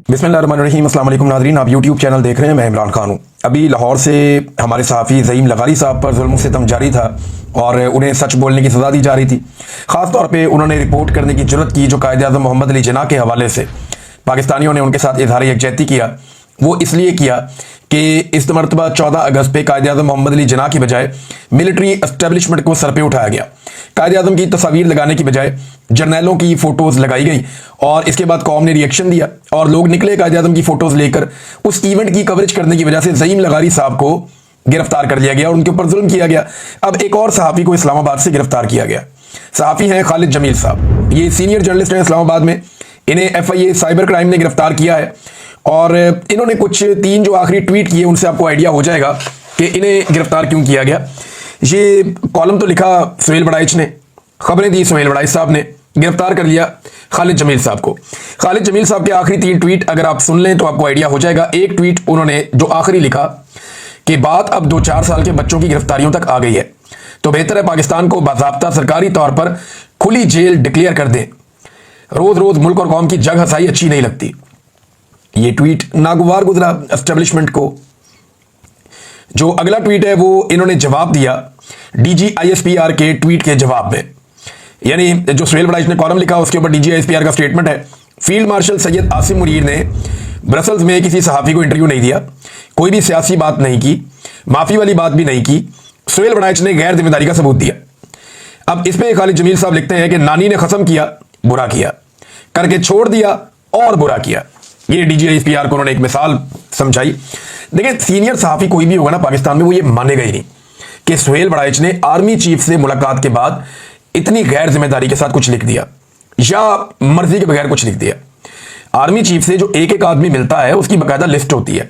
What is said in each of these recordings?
बिस्मिल्लाहिर्रहमानिर्रहीम। अस्सलाम वालेकुम नाज़रीन, आप यूट्यूब चैनल देख रहे हैं। मैं इमरान खान हूँ। अभी लाहौर से हमारे सहाफ़ी ज़ईम लगारी साहब पर जुल्म सितम जारी था और उन्हें सच बोलने की सज़ा दी जा रही थी। ख़ास तौर पे उन्होंने रिपोर्ट करने की जुर्रत की जो कायद-ए-आज़म मोहम्मद अली जिन्ना के हवाले से पाकिस्तानियों ने उनके साथ इज़हार यकजहती किया। वो इसलिए किया कि इस मरतबा 14 अगस्त पे कायद-ए-आज़म मोहम्मद अली जिन्ना की बजाय मिलिट्री एस्टेब्लिशमेंट को सर पे उठाया गया। कायद-ए-आज़म की तस्वीर लगाने की बजाय जर्नैलों की फ़ोटोज़ लगाई गई और इसके बाद कौम ने रिएक्शन दिया और लोग निकले कायद-ए-आज़म की फ़ोटोज़ लेकर। उस इवेंट की कवरेज करने की वजह से ज़ईम लगारी साहब को गिरफ्तार कर लिया गया और उनके ऊपर जुल्म किया गया। अब एक और सहाफ़ी को इस्लामाबाद से गिरफ्तार किया गया। सहाफ़ी हैं खालिद जमील साहब, ये सीनियर जर्नलिस्ट हैं इस्लामाबाद में। इन्हें FIA साइबर क्राइम ने गिरफ्तार किया है और इन्होंने कुछ 3 जो आखिरी ट्वीट किए उनसे आपको आइडिया हो जाएगा कि इन्हें गिरफ्तार क्यों किया गया। ये कॉलम तो लिखा सुहेल बड़ाइच ने, खबरें दी सुहेल बड़ाइच साहब ने, गिरफ्तार कर लिया खालिद जमील साहब को। खालिद जमील साहब के आखिरी 3 ट्वीट अगर आप सुन लें तो आपको आइडिया हो जाएगा। एक ट्वीट उन्होंने जो आखिरी लिखा कि बात अब 2-4 साल के बच्चों की गिरफ्तारियों तक आ गई है, तो बेहतर है पाकिस्तान को बाज़ाब्ता सरकारी तौर पर खुली जेल डिक्लेयर कर दें। रोज रोज मुल्क और कौम की जग हसाई अच्छी नहीं लगती। ये ट्वीट नागवार गुजरा एस्टेब्लिशमेंट को। जो अगला ट्वीट है वो इन्होंने जवाब दिया DG ISPR के ट्वीट के जवाब में। यानी जो सुहेल बड़ाइच ने कॉलम लिखा उसके ऊपर DG ISPR का स्टेटमेंट है। फील्ड मार्शल सैयद आसिम मुनीर ने ब्रसल्स में किसी सहाफ़ी को इंटरव्यू नहीं दिया, कोई भी सियासी बात नहीं की, माफ़ी वाली बात भी नहीं की। सुहेल बड़ाइच ने गैर जिम्मेदारी का सबूत दिया। अब इसमें खालिद जमील साहब लिखते हैं कि नानी ने कसम किया, बुरा किया, करके छोड़ दिया और बुरा किया। ये DG ISPR को उन्होंने एक मिसाल समझाई। देखिए, सीनियर सहाफ़ी कोई भी होगा ना पाकिस्तान में, वो ये मानेगा ही नहीं कि सुहेल बड़ाइच ने आर्मी चीफ से मुलाकात के बाद इतनी गैर जिम्मेदारी के साथ कुछ लिख दिया या मर्जी के बगैर कुछ लिख दिया। आर्मी चीफ से जो एक आदमी मिलता है उसकी बाकायदा लिस्ट होती है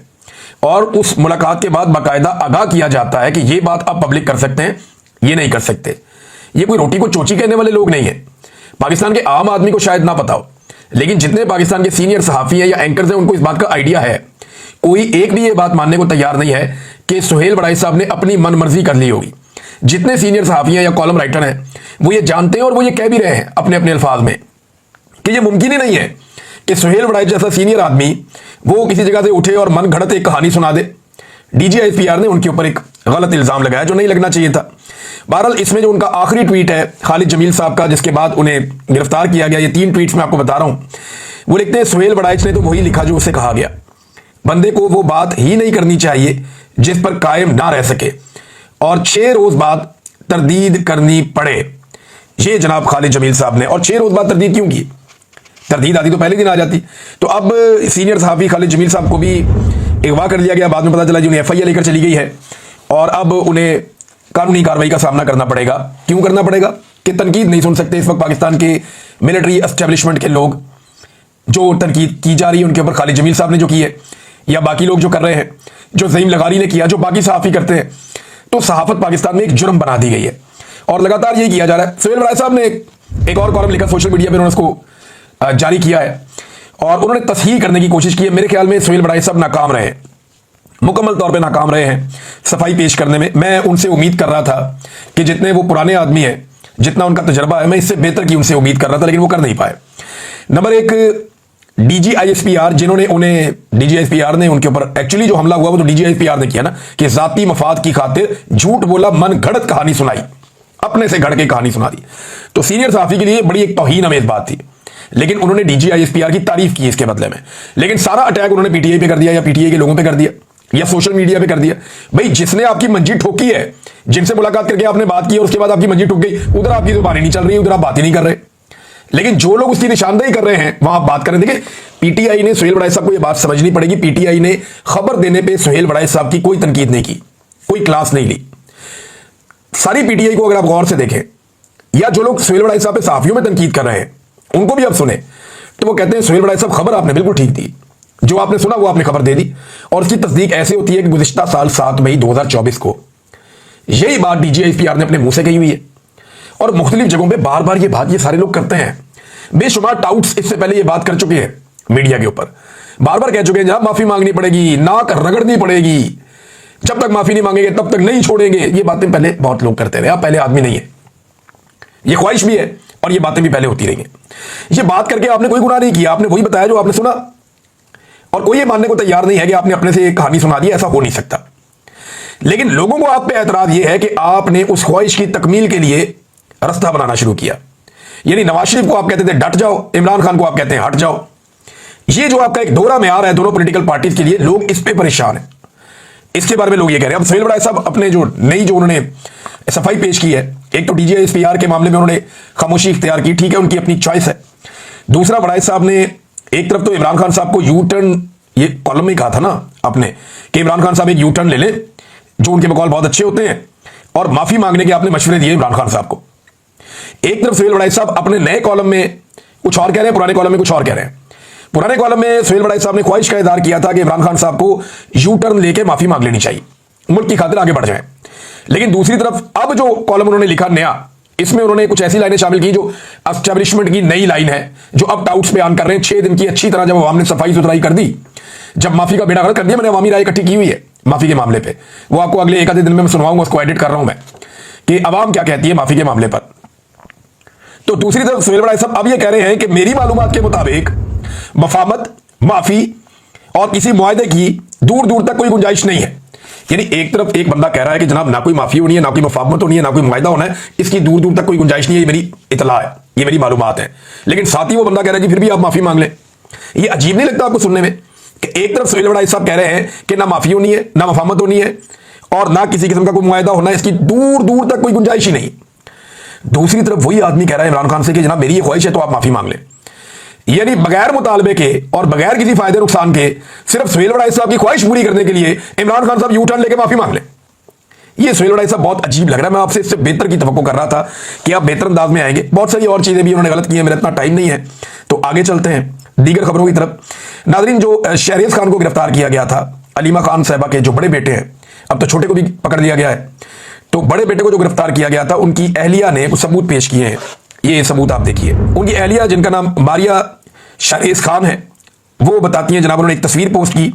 और उस मुलाकात के बाद बाकायदा आगाह किया जाता है कि ये बात आप पब्लिक कर सकते हैं, ये नहीं कर सकते। ये कोई रोटी को चोची कहने वाले लोग नहीं है। पाकिस्तान के आम आदमी को शायद ना पता हो, लेकिन जितने पाकिस्तान के सीनियर सहाफ़ी हैं या एंकर्स हैं उनको इस बात का आइडिया है। कोई एक भी ये बात मानने को तैयार नहीं है कि सुहेल बड़ाइच साहब ने अपनी मनमर्जी कर ली होगी। जितने सीनियर सहाफ़ी हैं या कॉलम राइटर हैं वो ये जानते हैं और वो ये कह भी रहे हैं अपने अपने अल्फाज में कि ये मुमकिन ही नहीं है कि सुहेल बड़ाइच जैसा सीनियर आदमी वो किसी जगह से उठे और मन घड़त एक कहानी सुना दे। DG ISPR ने उनके ऊपर एक गलत इल्ज़ाम लगाया जो नहीं लगना चाहिए था। बहरहाल इसमें जो उनका आखिरी ट्वीट है खालिद जमील साहब का, जिसके बाद उन्हें गिरफ्तार किया गया, ये 3 ट्वीट्स मैं आपको बता रहा हूँ। वो लिखते हैं सुहेल बड़ाइच ने तो वही लिखा जो उससे कहा गया, बंदे को वो बात ही नहीं करनी चाहिए जिस पर कायम ना रह सके और 6 रोज बाद तरदीद करनी पड़े। ये जनाब खालिद जमील साहब ने, और 6 रोज बाद तरदीद क्यों की? तरदीद आती तो पहले दिन आ जाती। तो अब सीनियर सहाफ़ी खालिद जमील साहब को भी अगवा कर लिया गया। बाद में पता चला जी उन्हें FIA लेकर चली गई है और अब उन्हें कानूनी कार्रवाई का सामना करना पड़ेगा। क्यों करना पड़ेगा? कि तनकीद नहीं सुन सकते इस वक्त पाकिस्तान के मिलिट्री एस्टेब्लिशमेंट के लोग। जो तनकीद की जा रही है उनके ऊपर खालिद जमील साहब ने जो की है या बाकी लोग जो कर रहे हैं, जो ज़ईम लगारी ने किया, जो बाकी सहाफ़ी करते हैं, तो सहाफ़त पाकिस्तान में एक जुर्म बना दी गई है और लगातार ये किया जा रहा है। सुहेल बड़ाइच साहब ने एक और कॉलम लिखा सोशल मीडिया पर, उन्होंने उसको जारी किया है और उन्होंने तस्हीह करने की कोशिश की है। मेरे ख्याल में सुहेल बड़ाइच साहब नाकाम रहे, मुकम्मल तौर पे नाकाम रहे हैं सफाई पेश करने में। मैं उनसे उम्मीद कर रहा था कि जितने वो पुराने आदमी हैं, जितना उनका तजर्बा है, मैं इससे बेहतर की उनसे उम्मीद कर रहा था, लेकिन वो कर नहीं पाए। नंबर 1 DG ISPR, जिन्होंने उन्हें DG ISPR ने उनके ऊपर एक्चुअली जो हमला हुआ वो तो DG ISPR ने किया ना, कि जाती मफाद की खातिर झूठ बोला, मन घड़त कहानी सुनाई, अपने से घड़ के कहानी सुना दी। तो सीनियर सहाफ़ी के लिए बड़ी एक तौहीन अमेज़ बात थी, लेकिन उन्होंने DG ISPR की तारीफ की इसके बदले में। लेकिन सारा अटैक उन्होंने PTI पे कर दिया या PTI के लोगों पे कर दिया या सोशल मीडिया पे कर दिया। भाई जिसने आपकी मंजी ठोकी है, जिनसे मुलाकात करके आपने बात की और उसके बाद आपकी मंजी ठुक गई, उधर आपकी जुबानी नहीं चल रही, उधर आप बात ही नहीं कर रहे। लेकिन जो लोग उसकी निशानदेही कर रहे हैं वहां आप बात करें। देखिए, PTI ने सुहेल बड़ाइच साहब को यह बात समझनी पड़ेगी, PTI ने खबर देने पर सुहेल बड़ाइच साहब की कोई तनकीद नहीं की, कोई क्लास नहीं ली। सारी PTI को अगर आप गौर से देखें, या जो लोग सुहेल बड़ाइच साहब पे सहाफ़ियों में तनकीद कर रहे हैं उनको भी आप सुने, तो वो कहते हैं सुहेल बड़ाइच साहब खबर आपने बिल्कुल ठीक दी, जो आपने सुना वो आपने खबर दे दी। और उसकी तस्दीक ऐसे होती है कि गुज़िश्ता साल 7 मई 2024 को यही बात DG ISPR ने अपने मुंह से कही हुई है और मुख्तलिफ जगहों पे बार बार ये बात ये सारे लोग करते हैं। बेशुमार टाउट्स इससे पहले ये बात कर चुके हैं मीडिया के ऊपर, बार बार कह चुके हैं जहां माफी मांगनी पड़ेगी, नाक रगड़नी पड़ेगी, जब तक माफी नहीं मांगेंगे तब तक नहीं छोड़ेंगे। ये बातें पहले बहुत लोग करते रहे, आप पहले आदमी नहीं है, ये ख्वाहिश भी है और ये बातें भी पहले होती रही हैं। ये बात करके आपने कोई गुनाह नहीं किया, आपने वही बताया जो आपने सुना। और कोई ये मानने को तैयार नहीं है कि आपने अपने से एक कहानी सुना दी, ऐसा हो नहीं सकता। लेकिन लोगों को आप पे एतराज यह है कि आपने उस ख्वाहिश की तकमील के लिए रास्ता बनाना शुरू किया। यानी नवाज शरीफ को आप कहते थे डट जाओ, इमरान खान को आप कहते हैं हट जाओ। ये जो आपका एक दौरा में आ रहा है दोनों पॉलिटिकल पार्टीज के लिए, लोग इस पे परेशान हैं। इसके बारे में लोग ये कह रहे हैं। अब सुहेल बड़ाई साहब अपने जो उन्होंने सफाई पेश की है, एक तो DGISPR के मामले में उन्होंने खामोशी इख्तियार की, ठीक है, उनकी अपनी चॉइस है। दूसरा, बड़ाई साहब ने एक तरफ तो इमरान खान साहब को यू टर्न, ये कॉलम में कहा था ना आपने कि इमरान खान साहब एक यू टर्न ले लें, जो उनके बकौल बहुत अच्छे होते हैं, और माफी मांगने के आपने मशवरे दिए इमरान खान साहब को। एक तरफ सुहेल बड़ाई साहब अपने नए कॉलम में कुछ और कह रहे हैं, पुराने कॉलम में कुछ और कह रहे हैं। पुराने कॉलम में सुहेल बड़ाई साहब ने ख्वाहिश का इजहार किया था कि इमरान खान साहब को यू टर्न लेके माफी मांग लेनी चाहिए, मुल्क की खातिर आगे बढ़ जाए। लेकिन दूसरी तरफ अब जो कॉलम उन्होंने लिखा नया, इसमें उन्होंने कुछ ऐसी लाइनें शामिल की जो एस्टैब्लिशमेंट की नई लाइन है, जो अब डाउट्स बयान कर रहे हैं। 6 दिन की अच्छी तरह जब अवाम ने सफाई सुथराई कर दी, जब माफी का बेड़ा गर्क कर दिया, मैंने अवामी राय इकट्ठी की हुई है माफी के मामले पे, वो आपको अगले एक आधे दिन में मैं सुनवाऊंगा, उसको एडिट कर रहा हूं मैं कि अवाम क्या कहती है माफी के मामले पर। तो दूसरी तरफ सुहेल बड़ाई साहब अब ये कह रहे हैं कि मेरी मालूमात के मुताबिक मफामत, माफी और किसी मुआहदे की दूर दूर तक कोई गुंजाइश नहीं है। यानी एक तरफ एक बंदा कह रहा है कि जनाब ना कोई माफी होनी है, ना कोई मफामत होनी है, ना कोई मुआहदा होना है, इसकी दूर दूर तक कोई गुंजाइश नहीं है, ये मेरी इतला है, ये मेरी मालूमात है। लेकिन साथ ही वो बंदा कह रहा है कि फिर भी आप माफी मांग लें। ये अजीब नहीं लगता आपको सुनने में कि एक तरफ सुहेल बड़ाई साहब कह रहे हैं कि ना माफी होनी है, ना मफामत होनी है, और ना किसी किस्म का कोई मुआहदा होना है, इसकी दूर दूर तक कोई गुंजाइश ही नहीं। दूसरी तरफ वही आदमी कह रहा है इमरान खान से कि जनाब मेरी ये ख्वाहिश है तो आप माफी मांग लें। यानी बगैर मुतालबे के और बगैर किसी फायदे नुकसान के सिर्फ सुहेल बड़ाई साहब की ख्वाहिश पूरी करने के लिए इमरान खान साहब यू टर्न लेके माफी मांग लें। ये सुहेल बड़ाई साहब बहुत अजीब लग रहा है। मैं आपसे इससे बेहतर की तवक्को कर रहा था कि आप बेहतर अंदाज में आएंगे। बहुत सारी और चीजें भी उन्होंने गलत की हैं, मेरा इतना टाइम नहीं है, तो आगे चलते हैं दीगर खबरों की तरफ। नाजरीन, जो शहरियार खान को गिरफ्तार किया गया था, अलीमा खान साहबा के जो बड़े बेटे हैं, अब तो छोटे को भी पकड़ लिया गया है, तो बड़े बेटे को जो गिरफ्तार किया गया था, उनकी अहलिया ने कुछ सबूत पेश किए हैं। ये सबूत आप देखिए। उनकी अहलिया, जिनका नाम मारिया शहरियार खान है, वो बताती हैं, जनाब उन्होंने एक तस्वीर पोस्ट की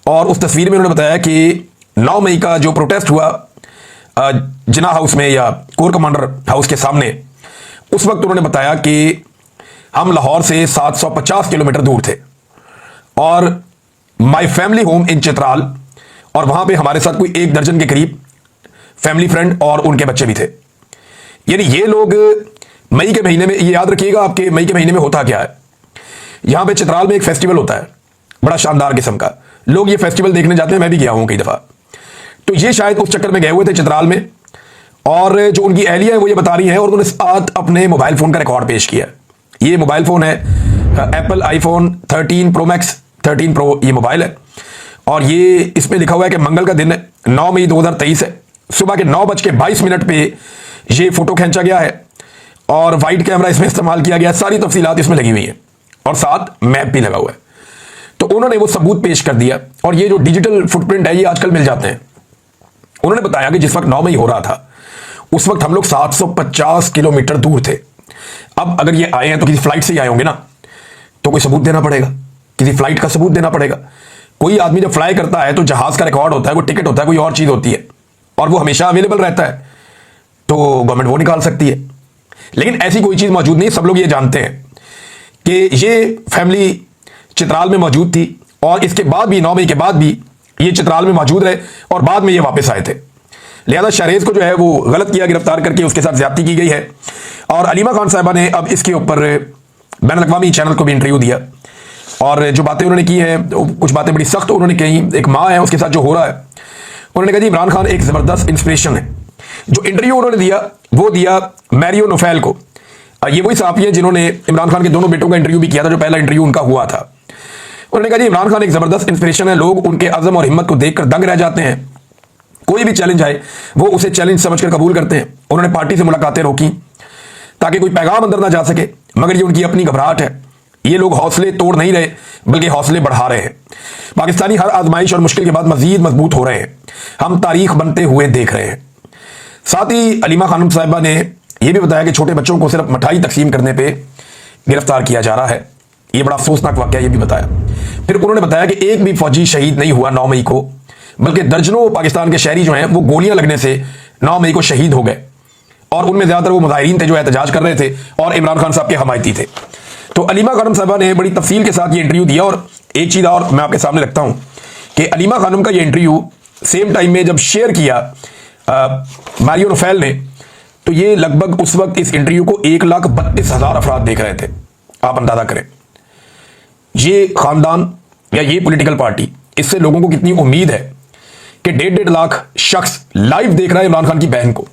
और उस तस्वीर में उन्होंने बताया कि 9 मई का जो प्रोटेस्ट हुआ जिना हाउस में या कोर कमांडर हाउस के सामने, उस वक्त उन्होंने बताया कि हम लाहौर से 750 किलोमीटर दूर थे और my family home in Chitral, और वहां पे हमारे साथ कोई 1 दर्जन के करीब फैमिली फ्रेंड और उनके बच्चे भी थे। यानी ये लोग मई के महीने में, ये याद रखिएगा आपके मई के महीने में होता क्या है, यहां पे चित्राल में एक फेस्टिवल होता है बड़ा शानदार किस्म का, लोग ये फेस्टिवल देखने जाते हैं, मैं भी गया हूं कई दफा। तो ये शायद उस चक्कर में गए हुए थे चित्राल में, और जो उनकी अहलिया है वो ये बता रही है, और उन्होंने साथ अपने मोबाइल फोन का रिकॉर्ड पेश किया। ये मोबाइल फोन है Apple iPhone 13 pro max 13 pro ये मोबाइल है, और ये इसमें लिखा हुआ है कि मंगल का दिन 9 मई 2023 है, सुबह के 9:22 पे ये फोटो खींचा गया है और वाइड कैमरा इसमें इस्तेमाल किया गया है। सारी तफसीलात इसमें लगी हुई है और साथ मैप भी लगा हुआ है। तो उन्होंने वो सबूत पेश कर दिया, और ये जो डिजिटल फुटप्रिंट है ये आजकल मिल जाते हैं। उन्होंने बताया कि जिस वक्त 9 मई हो रहा था, उस वक्त हम लोग 750 किलोमीटर दूर थे। अब अगर ये आए हैं तो किसी फ्लाइट से ही आए होंगे ना, तो कोई सबूत देना पड़ेगा, किसी फ्लाइट का सबूत देना पड़ेगा। कोई आदमी जब फ्लाई करता है तो जहाज का रिकॉर्ड होता है, वो टिकट होता है, कोई और चीज होती है, और वो हमेशा अवेलेबल रहता है, तो गवर्नमेंट वो निकाल सकती है। लेकिन ऐसी कोई चीज मौजूद नहीं। सब लोग ये जानते हैं कि ये फैमिली चित्राल में मौजूद थी, और इसके बाद भी 9 मई के बाद भी ये चित्राल में मौजूद रहे, और बाद में ये वापस आए थे। लिहाजा शहरेज को जो है वो गलत किया, गिरफ्तार करके उसके साथ ज्यादती की गई है। और अलीमा खान साहिबा ने अब इसके ऊपर बैन अवी चैनल को भी इंटरव्यू दिया, और जो बातें उन्होंने की है, कुछ बातें बड़ी सख्त उन्होंने कही। एक माँ है, उसके साथ जो हो रहा है, उन्होंने कहा जी इमरान खान एक जबरदस्त इंस्पिरेशन है। जो इंटरव्यू उन्होंने दिया वो दिया मैरियो नोफेल को। ये वही साहब हैं जिन्होंने इमरान खान के दोनों बेटों का इंटरव्यू भी किया था, जो पहला इंटरव्यू उनका हुआ था। उन्होंने कहा जी इमरान खान एक जबरदस्त इंस्पिरेशन है, लोग उनके अज़म और हिम्मत को देखकर दंग रह जाते हैं। कोई भी चैलेंज आए वो उसे चैलेंज समझकर कबूल करते हैं। उन्होंने पार्टी से मुलाकातें रोकी ताकि कोई पैगाम अंदर ना जा सके, मगर ये उनकी अपनी घबराहट है। ये लोग हौसले तोड़ नहीं रहे बल्कि हौसले बढ़ा रहे हैं। पाकिस्तानी हर आजमाइश और मुश्किल के बाद मजीद मजबूत हो रहे हैं। हम तारीख बनते हुए देख रहे हैं। साथ ही अलीमा खानम साहिबा ने यह भी बताया कि छोटे बच्चों को सिर्फ मिठाई तकसीम करने पे गिरफ्तार किया जा रहा है। यह बड़ा अफसोसनाक वाकया, यह भी बताया। फिर उन्होंने बताया कि एक भी फौजी शहीद नहीं हुआ 9 मई को, बल्कि दर्जनों पाकिस्तान के शहरी जो हैं वो गोलियां लगने से 9 मई को शहीद हो गए, और उनमें ज्यादातर वो मुजाहिरीन थे जो एहतजाज कर रहे थे और इमरान खान साहब के हमायती थे। तो अलीमा खानम साहबा ने बड़ी तफसील के साथ ये इंटरव्यू दिया, और एक चीज और मैं आपके सामने रखता हूं कि अलीमा खानम का ये इंटरव्यू सेम टाइम में जब शेयर किया मारियो नोफेल ने, तो ये लगभग उस वक्त इस इंटरव्यू को 1,32,000 अफराद देख रहे थे। आप अंदाजा करें ये खानदान या ये पॉलिटिकल पार्टी, इससे लोगों को कितनी उम्मीद है कि 1.5 लाख शख्स लाइव देख रहा है इमरान खान की बहन को,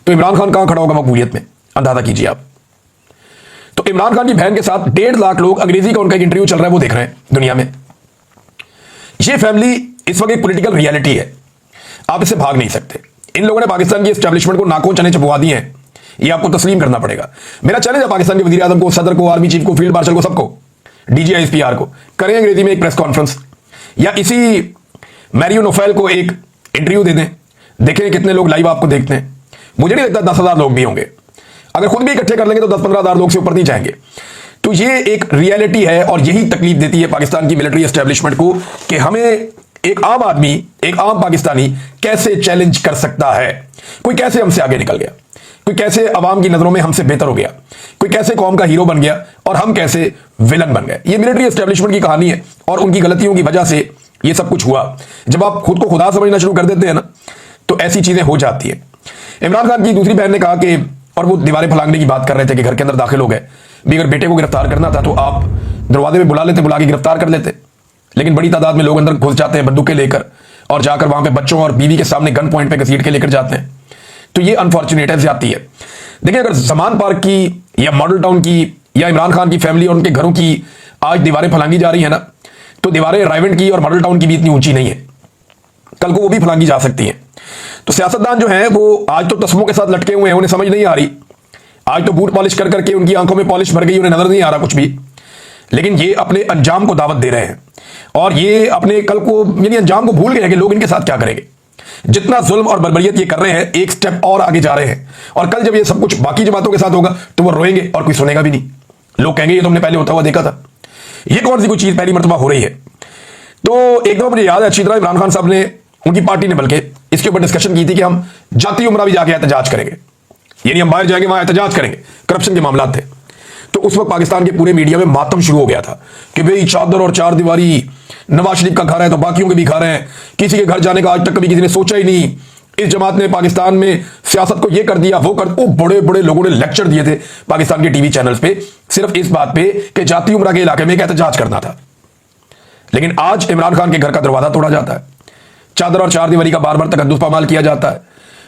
तो इमरान खान कहां खड़ा होगा मकबूलियत में, अंदाजा कीजिए आप। तो इमरान खान की बहन के साथ 1.5 लाख लोग, अंग्रेजी का उनका एक इंटरव्यू चल रहा है, वो देख रहे हैं दुनिया में। ये फैमिली इस वक्त एक पॉलिटिकल रियलिटी है, आप इससे भाग नहीं सकते। इन लोगों ने पाकिस्तान की एस्टैब्लिशमेंट को नाकों चने चबवा दिए हैं, ये आपको तस्लीम करना पड़ेगा। मेरा चैलेंज है पाकिस्तान के वजीर आजम को, सदर को, आर्मी चीफ को, फील्ड मार्शल को, सबको, DGISPR को, करें अंग्रेजी में एक प्रेस कॉन्फ्रेंस या इसी मैरियो नोफेल को एक इंटरव्यू दे दें, देखें कितने लोग लाइव आपको देखते हैं। मुझे नहीं लगता 10,000 लोग भी होंगे, अगर खुद भी इकट्ठे कर लेंगे तो 10-15,000 लोग से ऊपर नहीं जाएंगे। तो ये एक रियलिटी है और यही तकलीफ देती है पाकिस्तान की मिलिट्री एस्टैब्लिशमेंट को कि हमें एक आम आदमी, एक आम पाकिस्तानी कैसे चैलेंज कर सकता है। कोई कैसे हमसे आगे निकल गया, कोई कैसे अवाम की नजरों में हमसे बेहतर हो गया, कोई कैसे कौम का हीरो बन गया और हम कैसे विलन बन गए। ये मिलिट्री एस्टैब्लिशमेंट की कहानी है और उनकी गलतियों की वजह से ये सब कुछ हुआ। जब आप खुद को खुदा समझना शुरू कर देते हैं ना, तो ऐसी चीजें हो जाती है। इमरान खान की दूसरी बहन ने कहा कि, और वो दीवारें फलांगने की बात कर रहे थे कि घर के अंदर दाखिल हो गए, भी अगर बेटे को गिरफ्तार करना था तो आप दरवाजे में बुला लेते, बुला के गिरफ्तार कर लेते। लेकिन बड़ी तादाद में लोग अंदर घुस जाते हैं बंदूकें लेकर और जाकर वहां पे बच्चों और बीवी के सामने गन पॉइंट पे घसीट के लेकर जाते हैं। तो ये अनफॉर्चुनेट है, ज्यादती है। देखिए, अगर जमान पार्क की या मॉडल टाउन की या इमरान खान की फैमिली और उनके घरों की आज दीवारें फलांगी जा रही है ना, तो दीवारें रायवेंट की और मॉडल टाउन की भी इतनी ऊंची नहीं है, कल को वो भी फलांगी जा सकती हैं। तो सियासतदान जो हैं वो आज तो तस्मों के साथ लटके हुए हैं, उन्हें समझ नहीं आ रही। आज तो बूट पॉलिश कर करके उनकी आंखों में पॉलिश भर गई, उन्हें नजर नहीं आ रहा कुछ भी। लेकिन ये अपने अंजाम को दावत दे रहे हैं और ये अपने कल को, यानी अंजाम को भूल गए हैं कि लोग इनके साथ क्या करेंगे। जितना जुल्म और बर्बरियत ये कर रहे हैं, एक स्टेप और आगे जा रहे हैं। और कल जब ये सब कुछ बाकी जमातों के साथ होगा तो वो रोएंगे और कोई सुनेगा भी नहीं। लोग कहेंगे ये तो हमने पहले होता हुआ देखा था, ये कौन सी कोई चीज पहली मर्तबा हो रही है। तो एक दफा मुझे याद है अच्छी तरह, इमरान खान साहब ने, उनकी पार्टी ने बल्कि इसके ऊपर डिस्कशन की थी कि हम जाती उम्रा भी जाके एहतजाज करेंगे, यानी हम बाहर जाएंगे वहां एहतजाज करेंगे। करप्शन के मामला थे तो उस वक्त पाकिस्तान के पूरे मीडिया में मातम शुरू हो गया था कि भाई चादर और चार दीवारी, नवाज शरीफ का घर है तो बाकियों के भी घर हैं, किसी के घर जाने का आज तक कभी किसी ने सोचा ही नहीं। इस जमात ने पाकिस्तान में सियासत को ये कर दिया, वो कर, वो बड़े बड़े लोगों ने लेक्चर दिए थे पाकिस्तान के टीवी चैनल्स पे सिर्फ इस बात पे कि जाती उम्रा के इलाके में एक एहतजाज करना था। लेकिन आज इमरान खान के घर का दरवाजा तोड़ा जाता है, चादर और चार दीवारी का बार बार तकद्दुस पामाल किया जाता है।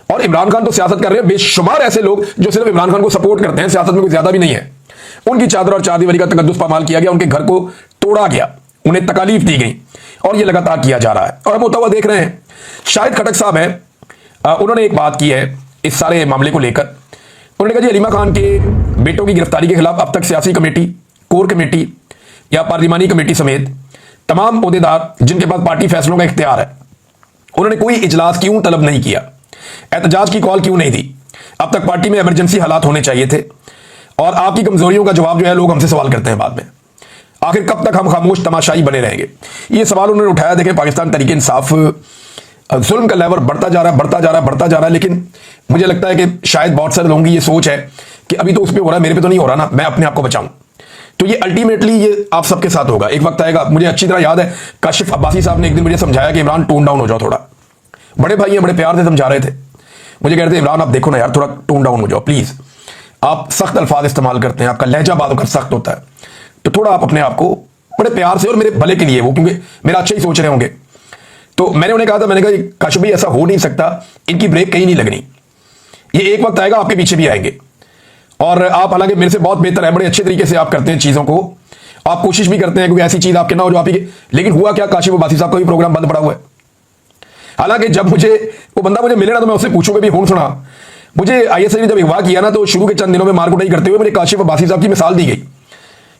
और इमरान खान तो सियासत कर रहे हैं, बेशुमार ऐसे लोग जो सिर्फ इमरान खान को सपोर्ट करते हैं, सियासत में कोई ज्यादा भी नहीं है, उनकी चादर और चार दीवारी का तकद्दुस पामाल किया गया, उनके घर को तोड़ा गया, उन्हें तकालीफ दी गई और यह लगातार किया जा रहा है और हम होता हुआ देख रहे हैं। शाहिद खटक साहब हैं, उन्होंने एक बात की है इस सारे मामले को लेकर। उन्होंने कहा जी अलीमा खान के बेटों की गिरफ्तारी के खिलाफ अब तक सियासी कमेटी, कोर कमेटी या पार्लिमानी कमेटी समेत तमाम ओहदेदार जिनके पास पार्टी फैसलों का इख्तियार है, उन्होंने कोई इजलास क्यों तलब नहीं किया, एहतजाज की कॉल क्यों नहीं दी। अब तक पार्टी में इमरजेंसी हालात होने चाहिए थे और आपकी कमजोरियों का जवाब जो है लोग हमसे सवाल करते हैं बाद में। आखिर कब तक हम खामोश तमाशाई बने रहेंगे, ये सवाल उन्होंने उठाया। देखें, पाकिस्तान तरीके इंसाफ जुल्म का लेवल बढ़ता जा रहा है, बढ़ता जा रहा है, बढ़ता जा रहा है। लेकिन मुझे लगता है कि शायद बहुत सारे लोगों की ये सोच है कि अभी तो उस पर हो रहा है, मेरे पे तो नहीं हो रहा ना, मैं अपने आप को बचाऊं। तो ये अल्टीमेटली ये आप सबके साथ होगा, एक वक्त आएगा। मुझे अच्छी तरह याद है काशिफ अब्बासी साहब ने एक दिन मुझे समझाया कि इमरान टोन डाउन हो जाओ थोड़ा। बड़े भाई हैं, बड़े प्यार से समझा रहे थे, मुझे कह रहे थे इमरान आप देखो ना यार, थोड़ा टोन डाउन हो जाओ प्लीज। आप सख्त अल्फाज इस्तेमाल करते हैं, आपका लहजा बात होकर सख्त होता है, तो थोड़ा आप अपने आप को बड़े प्यार से, और मेरे भले के लिए वो, क्योंकि मेरा अच्छा ही सोच रहे होंगे। तो मैंने उन्हें कहा था, मैंने कहा काशिफ भाई ऐसा हो नहीं सकता, इनकी ब्रेक कहीं नहीं लगनी, ये एक वक्त आएगा आपके पीछे भी आएंगे। और आप हालांकि मेरे से बहुत बेहतर है, बड़े अच्छे तरीके से आप करते हैं चीजों को, आप कोशिश भी करते हैं क्योंकि ऐसी चीज आपके ना हो जो आप ही। लेकिन हुआ क्या, काशिफ अब्बासी साहब का भी प्रोग्राम बंद पड़ा हुआ है। हालांकि जब मुझे वो बंदा मुझे मिले ना तो मैं उससे पूछूंगा भी हुन सुना, मुझे ISI ने जब अगवा किया ना तो शुरू के चंद दिनों में मारकुटाई करते हुए मुझे काशिफ अब्बासी साहब की मिसाल दी गई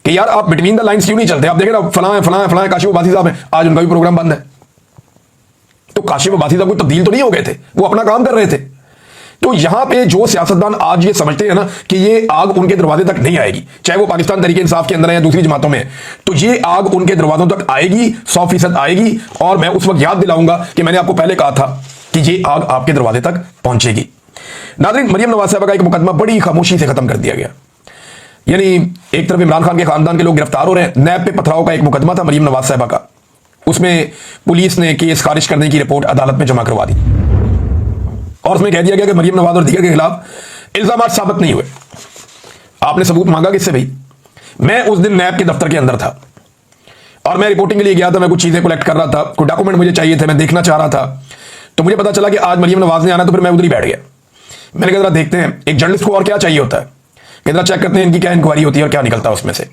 कि यार आप बिटवीन द लाइंस क्यों नहीं चलते। आप देखें ना, फलां काशिफ अब्बासी साहब है, आज उनका भी प्रोग्राम बंद है। तो काशिफ अब्बासी साहब कोई तब्दील तो नहीं हो गए थे, वो अपना काम कर रहे थे। तो यहां पे जो सियासतदान आज ये समझते हैं ना कि ये आग उनके दरवाजे तक नहीं आएगी, चाहे वो पाकिस्तान तरीके इंसाफ के अंदर है या दूसरी जमातों में है, तो ये आग उनके दरवाजों तक आएगी, 100% आएगी। और मैं उस वक्त याद दिलाऊंगा कि मैंने आपको पहले कहा था कि ये आग आपके दरवाजे तक पहुंचेगी। नाज़रीन, मरियम नवाज साहब का एक मुकदमा बड़ी खामोशी से खत्म कर दिया गया। यानी एक तरफ इमरान खान के खानदान के लोग गिरफ्तार हो रहे हैं, नैब पे पथराव का एक मुकदमा था मरीम नवाज साहबा का, उसमें पुलिस ने केस खारिज करने की रिपोर्ट अदालत में जमा करवा दी और उसमें कह दिया गया कि मरीम नवाज और दीगर के खिलाफ इल्जाम साबित नहीं हुए। आपने सबूत मांगा किससे भाई? मैं उस दिन नैब के दफ्तर के अंदर था और मैं रिपोर्टिंग के लिए गया था, मैं कुछ चीजें कलेक्ट कर रहा था, कुछ डॉक्यूमेंट मुझे चाहिए थे, मैं देखना चाह रहा था। तो मुझे पता चला कि आज मरीम नवाज ने आना, तो फिर मैं उधर ही बैठ गया। मैंने कहा जरा देखते हैं एक जर्नलिस्ट को और क्या चाहिए होता है, कितना चेक करते हैं इनकी क्या इंक्वायरी होती है और क्या निकलता है उसमें से।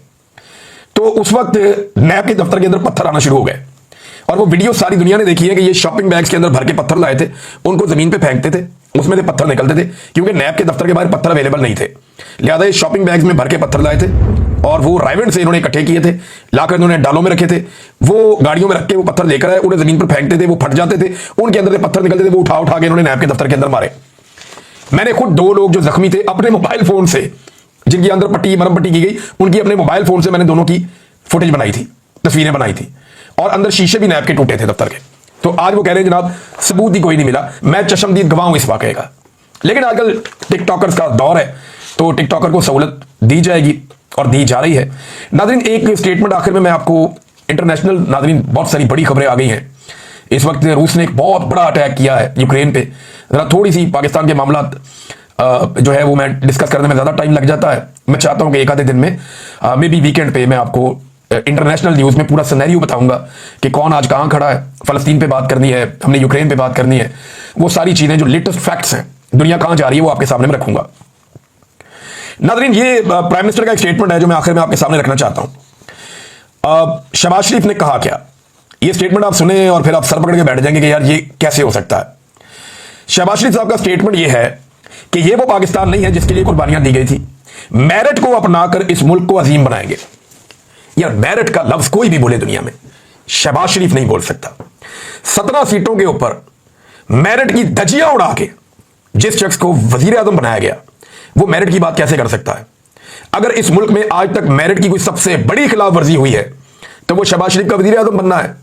तो उस वक्त नैब के दफ्तर के अंदर पत्थर आना शुरू हो गए और वो वीडियो सारी दुनिया ने देखी है कि ये शॉपिंग बैग्स के अंदर भर के पत्थर लाए थे, उनको जमीन पे फेंकते थे, उसमें से पत्थर निकलते थे, क्योंकि नैब के दफ्तर के बाहर पत्थर अवेलेबल नहीं थे। लिहाजा ये शॉपिंग बैग्स में भर के पत्थर लाए थे और वो राइवेंट से इन्होंने इकट्ठे किए थे, लाकर इन्होंने डालों में रखे थे। वो गाड़ियों में रख के वो पत्थर लेकर आए, उन्हें जमीन पर फेंकते थे, वो फट जाते थे, उनके अंदर से पत्थर निकलते थे, वो उठा उठा के इन्होंने नैब के दफ्तर के अंदर मारे। मैंने खुद 2 लोग जो जख्मी थे अपने मोबाइल फोन से, जिनकी अंदर पट्टी मरम पट्टी की गई, उनकी अपने मोबाइल फोन से मैंने दोनों की फुटेज बनाई थी, तस्वीरें बनाई थी और अंदर शीशे भी नैब के टूटे थे दफ्तर के। तो आज वो कह रहे हैं जनाब सबूत ही कोई नहीं मिला। मैं चशमदीद गवाह हूं इस वाकये का। लेकिन आजकल टिकटॉकर्स का दौर है, तो टिकटॉकर को सहूलत दी जाएगी और दी जा रही है। नाज़रीन एक स्टेटमेंट आखिर में मैं आपको, इंटरनेशनल नाज़रीन बहुत सारी बड़ी खबरें आ गई हैं। इस वक्त रूस ने एक बहुत बड़ा अटैक किया है यूक्रेन पे। जरा थोड़ी सी पाकिस्तान के मामला जो है वो मैं डिस्कस करने में ज़्यादा टाइम लग जाता है। मैं चाहता हूं कि एक आधे दिन में मे बी वीकेंड पे मैं आपको इंटरनेशनल न्यूज़ में पूरा सिनेरियो बताऊंगा कि कौन आज कहां खड़ा है। फ़लस्तीन पे बात करनी है, हमने यूक्रेन पे बात करनी है, वो सारी चीज़ें जो लेटेस्ट फैक्ट्स हैं, दुनिया कहां जा रही है, वो आपके सामने में रखूंगा। नाज़रीन ये प्राइम मिनिस्टर का एक स्टेटमेंट है जो मैं आखिर में आपके सामने रखना चाहता हूं। शहबाज शरीफ ने कहा क्या, ये स्टेटमेंट आप सुने और फिर आप सर पकड़ के बैठ जाएंगे कि यार ये कैसे हो सकता है। शहबाज शरीफ साहब का स्टेटमेंट ये है कि ये वो पाकिस्तान नहीं है जिसके लिए कुर्बानियां दी गई थी, मेरिट को अपनाकर इस मुल्क को अजीम बनाएंगे। यार मेरिट का लफ्ज कोई भी बोले दुनिया में, शहबाज शरीफ नहीं बोल सकता। 17 सीटों के ऊपर मेरिट की धज्जियां उड़ा के जिस शख्स को वजीर आजम बनाया गया, वो मेरिट की बात कैसे कर सकता है? अगर इस मुल्क में आज तक मेरिट की कोई सबसे बड़ी खिलाफ वर्जी हुई है तो वो शहबाज शरीफ का वजीर आजम बनना है।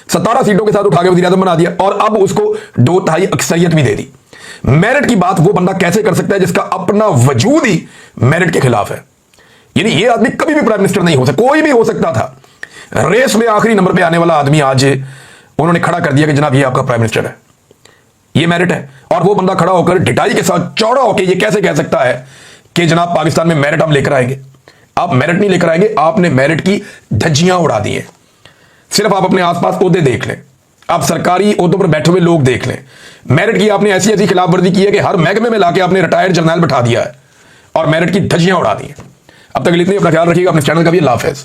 17 सीटों के साथ उठा के वजीर आजम बना दिया और अब उसको 2/3 अक्सरियत भी दे दी। मेरिट की बात वो बंदा कैसे कर सकता है जिसका अपना वजूद ही मेरिट के खिलाफ है? यानी ये आदमी कभी भी प्राइम मिनिस्टर नहीं हो सकता, कोई भी हो सकता था। रेस में आखिरी नंबर पे आने वाला आदमी आज उन्होंने खड़ा कर दिया कि जनाब ये आपका प्राइम मिनिस्टर है, ये मेरिट है। और वो बंदा खड़ा होकर ढिठाई के साथ चौड़ा होकर ये कैसे कह सकता है कि जनाब पाकिस्तान में मेरिट हम लेकर आएंगे? आप मेरिट नहीं लेकर आएंगे, आपने मेरिट की धज्जियां उड़ा दी हैं। सिर्फ आप अपने आसपास ओहदे देख लें, आप सरकारी ओहदों पर बैठे हुए लोग देख लें, मेरिट की आपने ऐसी ऐसी खिलाफवर्जी की है कि हर महकमे में लाके आपने रिटायर्ड जर्नल बैठा दिया है और मेरिट की धज्जियां उड़ा दी हैं। अब तक इतनी, अपना ख्याल रखिएगा, अपने चैनल का भी अल्लाह हाफ़िज़।